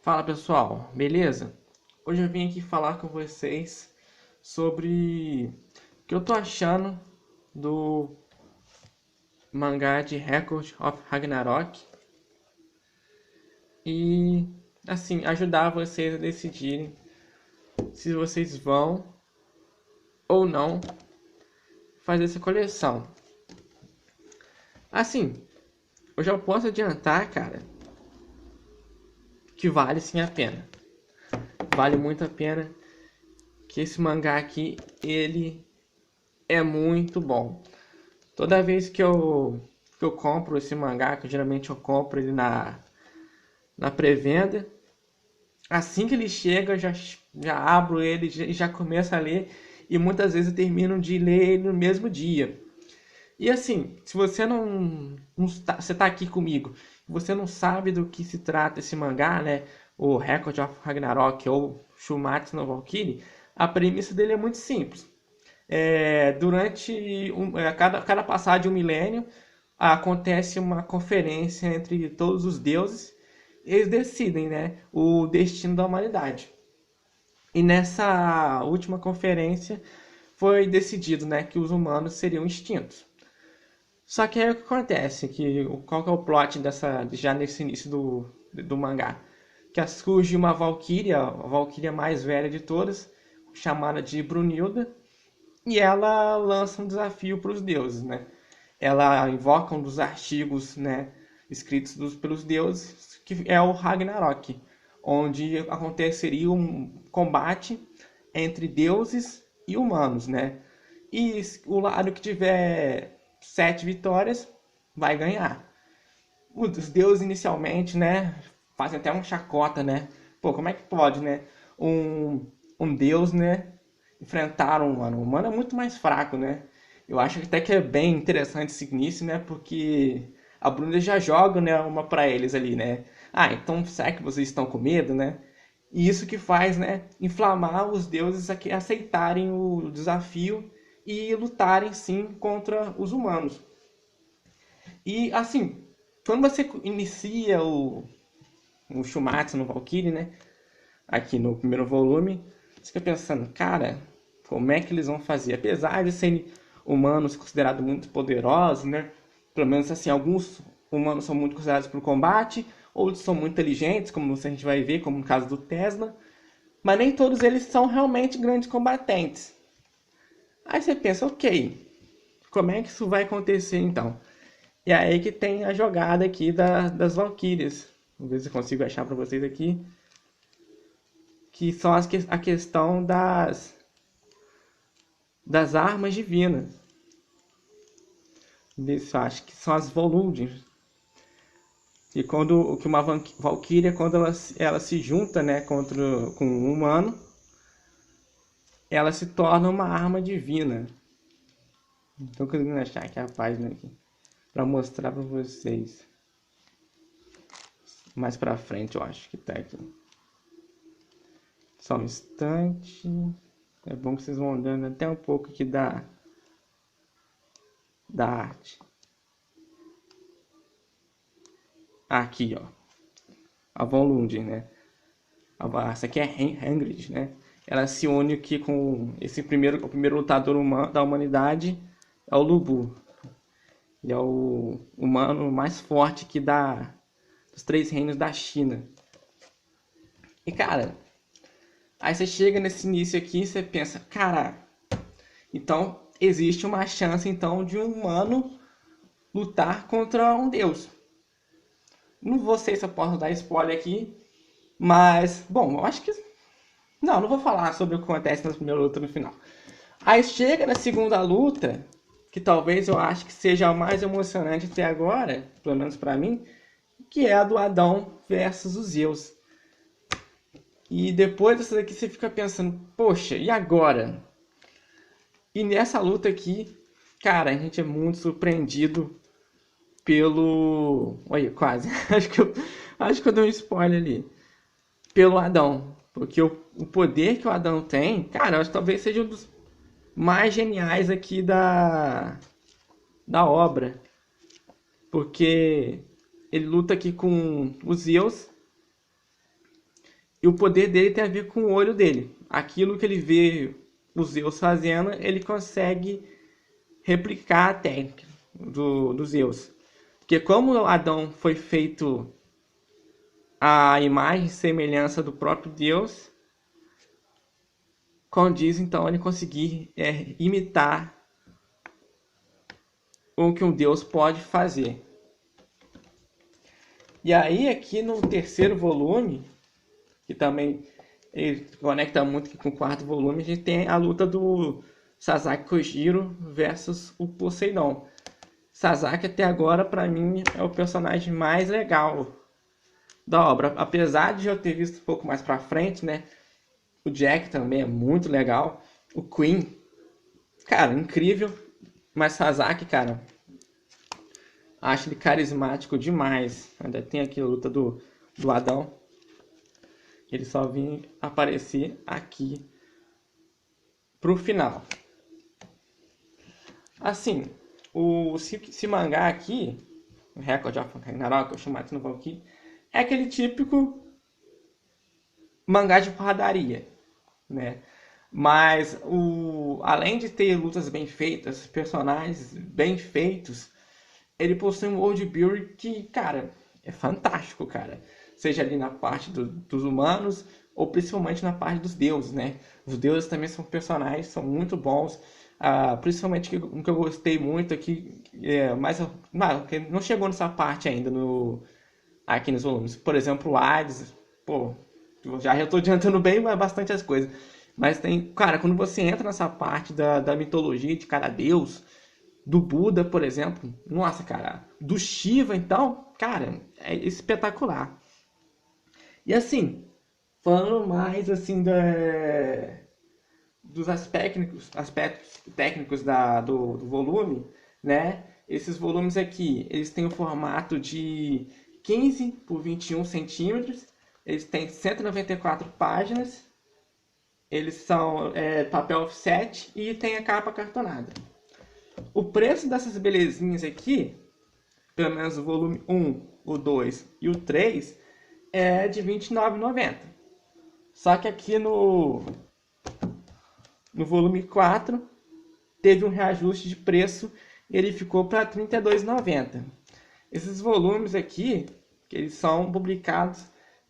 Fala pessoal, beleza? Hoje eu vim aqui falar com vocês sobre o que eu tô achando do mangá de Record of Ragnarok e assim ajudar vocês a decidirem se vocês vão ou não fazer essa coleção. Assim, eu já posso adiantar, cara, que vale sim a pena. Vale muito a pena que esse mangá aqui, ele é muito bom. Toda vez que eu compro esse mangá, que geralmente eu compro ele na pré-venda, assim que ele chega, já abro ele e já começo a ler. E muitas vezes eu termino de ler ele no mesmo dia. E assim, se você você tá aqui comigo, você não sabe do que se trata esse mangá, né? O Record of Ragnarok ou Shumatsu no Valkyrie, a premissa dele é muito simples. Cada passagem de um milênio acontece uma conferência entre todos os deuses. Eles decidem, né, o destino da humanidade. E nessa última conferência foi decidido, né, que os humanos seriam extintos. Só que aí o que acontece? Qual que é o plot já nesse início do mangá? Que surge uma Valkyria, a Valkyria mais velha de todas, chamada de Brunilda, e ela lança um desafio para os deuses, né? Ela invoca um dos artigos, né, escritos pelos deuses, que é o Ragnarok, onde aconteceria um combate entre deuses e humanos, né? E o lado que tiver 7 vitórias vai ganhar. Os deuses inicialmente, né, fazem até uma chacota, né? Pô, como é que pode, né? Um deus, né, enfrentar um humano. O humano é muito mais fraco, né? Eu acho até que é bem interessante esse início, né? Porque a Bruna já joga, né, uma para eles ali, né? Ah, então será que vocês estão com medo, né? E isso que faz, né, inflamar os deuses a aceitarem o desafio e lutarem sim contra os humanos. E assim, quando você inicia o Shumatsu no Valkyrie, né? Aqui no primeiro volume, você fica pensando, cara, como é que eles vão fazer? Apesar de serem humanos considerados muito poderosos, né? Pelo menos assim, alguns humanos são muito considerados para o combate, outros são muito inteligentes, como a gente vai ver, como no caso do Tesla, mas nem todos eles são realmente grandes combatentes. Aí você pensa, ok, como é que isso vai acontecer então? E aí que tem a jogada aqui das Valkyrias. Vamos ver se eu consigo achar para vocês aqui. Que são a questão das armas divinas. Isso, acho que são as Volundes. E quando que uma Valkyria, quando ela se junta, né, com um humano, ela se torna uma arma divina. Estou conseguindo achar aqui a página aqui para mostrar para vocês. Mais para frente, eu acho que tá aqui. Só um instante. É bom que vocês vão andando até um pouco aqui da arte. Aqui, ó. A Volund, né? Essa aqui é Hengrid, né? Ela se une aqui com o primeiro lutador da humanidade, é o Lubu. Ele é o humano mais forte que dos 3 reinos da China. E cara, aí você chega nesse início aqui e você pensa, cara, então existe uma chance então de um humano lutar contra um deus. Não vou sei se eu posso dar spoiler aqui, mas, bom, eu acho que. Não vou falar sobre o que acontece na primeira luta no final. Aí chega na segunda luta, que talvez eu acho que seja a mais emocionante até agora, pelo menos pra mim, que é a do Adão versus os Zeus. E depois dessa daqui você fica pensando, poxa, e agora? E nessa luta aqui, cara, a gente é muito surpreendido pelo. Olha, quase. Acho que eu dei um spoiler ali. Pelo Adão. Porque o poder que o Adão tem, cara, eu acho que talvez seja um dos mais geniais aqui da obra. Porque ele luta aqui com os Zeus E o poder dele tem a ver com o olho dele. Aquilo que ele vê os Zeus fazendo, ele consegue replicar a técnica dos Zeus. Porque como Adão foi feito a imagem e semelhança do próprio Deus, condiz então ele conseguir imitar o que um Deus pode fazer. E aí aqui no terceiro volume, que também ele conecta muito com o quarto volume, a gente tem a luta do Sasaki Kojiro versus o Poseidon. Sasaki até agora para mim é o personagem mais legal da obra, apesar de eu ter visto um pouco mais para frente, né? O Jack também é muito legal, o Queen, cara, incrível, mas Sasaki, cara, acho ele carismático demais. Ainda tem aqui a luta do Adão. Ele só vinha aparecer aqui pro final. Assim, esse mangá aqui, o Record of Ragnarok, o Shumatsu no Valkyrie, é aquele típico mangá de porradaria, né? Mas além de ter lutas bem feitas, personagens bem feitos, ele possui um world building que, cara, é fantástico, cara. Seja ali na parte dos humanos ou principalmente na parte dos deuses, né? Os deuses também são personagens, são muito bons. Principalmente um que eu gostei muito aqui, mas não chegou nessa parte ainda aqui nos volumes. Por exemplo, o Hades, pô, já estou adiantando bem bastante as coisas. Mas tem, cara, quando você entra nessa parte da mitologia de cada deus, do Buda, por exemplo, nossa, cara, do Shiva, então, cara, é espetacular. E assim, falando mais assim dos aspectos técnicos do volume, né? Esses volumes aqui, eles têm o formato de 15 por 21 centímetros, eles têm 194 páginas, eles são papel offset e tem a capa cartonada. O preço dessas belezinhas aqui, pelo menos o volume 1, o 2 e o 3, é de R$ 29,90. Só que aqui no volume 4 teve um reajuste de preço e ele ficou para R$ 32,90. Esses volumes aqui, que eles são publicados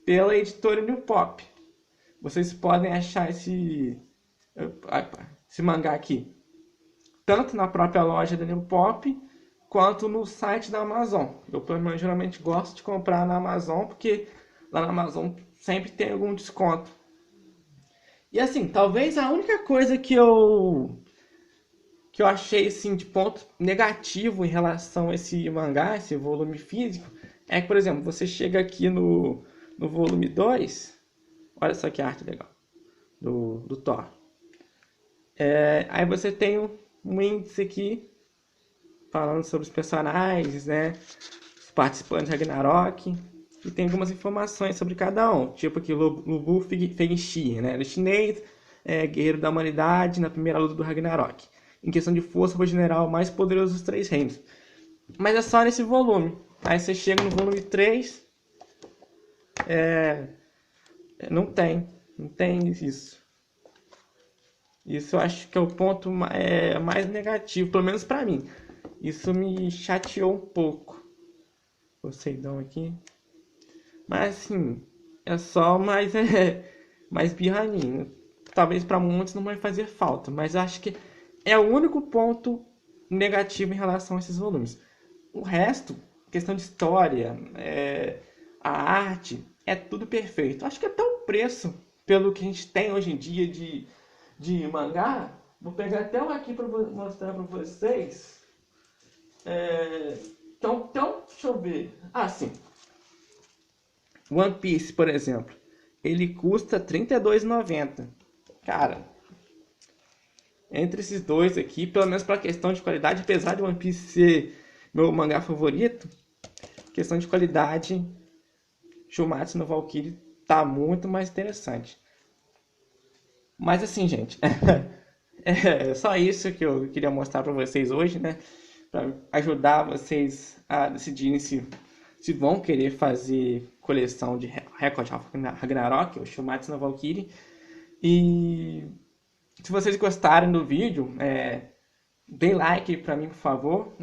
pela editora New Pop. Vocês podem achar esse mangá aqui tanto na própria loja da New Pop quanto no site da Amazon. Eu pelo menos geralmente gosto de comprar na Amazon porque lá na Amazon sempre tem algum desconto. E assim, talvez a única coisa que eu achei assim, de ponto negativo em relação a esse mangá, esse volume físico, é que, por exemplo, você chega aqui no volume 2, olha só que arte legal, do Thor. Aí você tem um índice aqui, falando sobre os personagens, né, os participantes de Ragnarok, e tem algumas informações sobre cada um, tipo aqui, Lubu Fengxi, né, ele é chinês, guerreiro da humanidade na primeira luta do Ragnarok. Em questão de força, foi o general mais poderoso dos 3 reinos. Mas é só nesse volume. Aí você chega no volume 3, não tem isso. Isso eu acho que é o ponto mais negativo, pelo menos pra mim. Isso me chateou um pouco. Poseidon aqui. Mas assim, é só mais birraninho. Talvez pra muitos não vai fazer falta, mas acho que é o único ponto negativo em relação a esses volumes. O resto, questão de história, a arte, é tudo perfeito. Acho que até o preço, pelo que a gente tem hoje em dia de mangá, vou pegar até um aqui para mostrar para vocês. Então, deixa eu ver. Sim. One Piece, por exemplo, ele custa R$ 32,90. Cara, entre esses dois aqui, pelo menos para questão de qualidade, apesar de One Piece ser meu mangá favorito, questão de qualidade, Shumatsu no Valkyrie tá muito mais interessante. Mas assim, gente, é só isso que eu queria mostrar para vocês hoje, né? Para ajudar vocês a decidirem se vão querer fazer coleção de Record of Ragnarok, o Shumatsu no Valkyrie. E se vocês gostarem do vídeo, deem like para mim, por favor.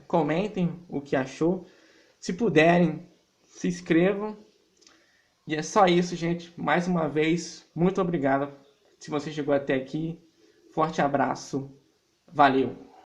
Comentem o que achou. Se puderem, se inscrevam. E é só isso, gente. Mais uma vez, muito obrigado se você chegou até aqui. Forte abraço. Valeu!